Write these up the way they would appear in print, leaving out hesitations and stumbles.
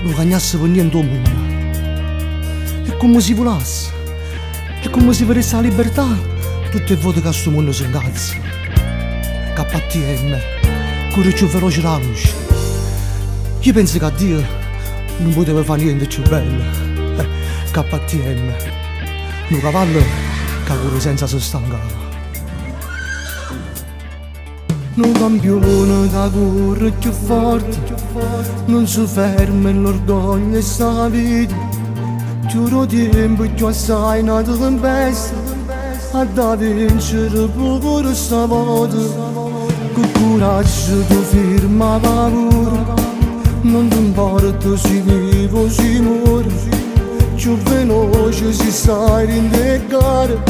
non cagnasse per niente al mondo. E come si volasse, e come si vedesse la libertà, tutte le volte che a sto mondo si incazza. KTM, corre più veloce della luce. Io penso che a Dio non poteva fare niente più bello. KTM, un cavallo che corre senza si stancare. Un campione che corre più forte, non si ferma e l'orgoglio e sta vita. Giuro tempo più assai una tempesta, a da vincere pure stavolta. Con coraggio tu firma paura, non ti importa se vivo o si muore. Più veloce si sta a rindegare,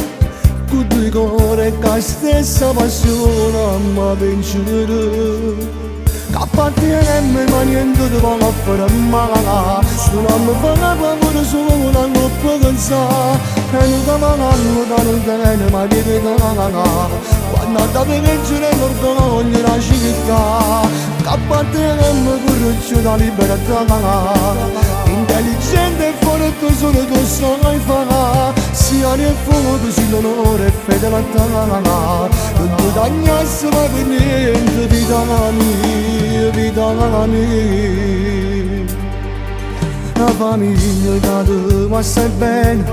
con due cuori e la stessa passione ma vincere. KTM ma niente ti va a fare male, se non mi fa paura solo non lo può pensare. E non ti vanno da non bene ma ti vediamo, quando ti vincere l'orgoglio la città. KTM corre più da libertà, intelligente e forte solo tu sai fare, sia nel fuoco sia l'onore e fedeltà. Non ti dagnasse mai per niente, vita mia, vita mia. La famiglia che tu ma stai bene,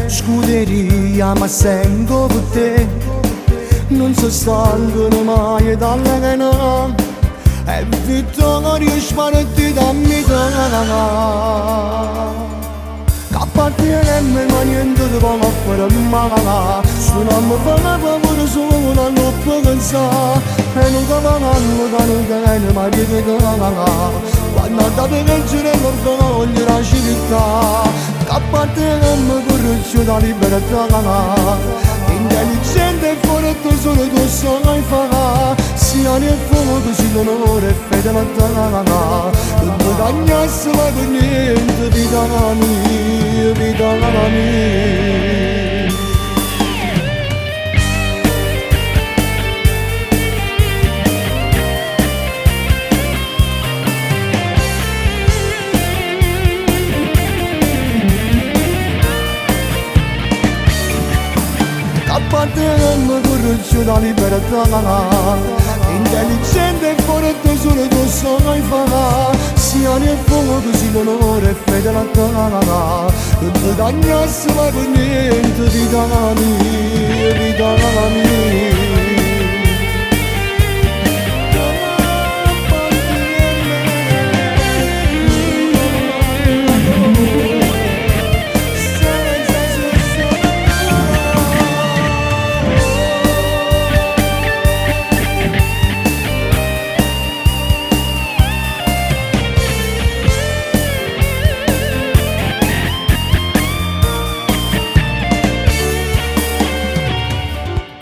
scuderia ma sento per te. Non si stancano mai dalle cane, e vittoria sparati da metà. KTM ma niente ti va a fare male, se non mi fa paura solo non lo può pensare. E non ti vanno da non bene ma ti vediamo, quando ti vincere l'orgoglio la città. KTM corre più da libertà, intelligente e forte solo tu sai fare, sia nel fuoco sia l'onore e fedeltà. Non ti dagnasse mai per niente, vita mia, vita mia. KTM corre più da libertà, intelligente e forte solo tu sai fare, sia nel fuoco sia l'onore e fedeltà. Non ti dagnasse mai per niente, vita mia, vita mia.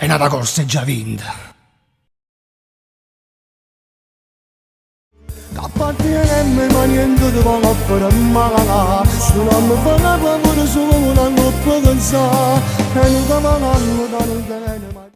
E nata corsa è già vinta. KTM ma niente ti va a fare male, se non mi fa paura solo non lo può pensare. E non ti vanno da non bene ma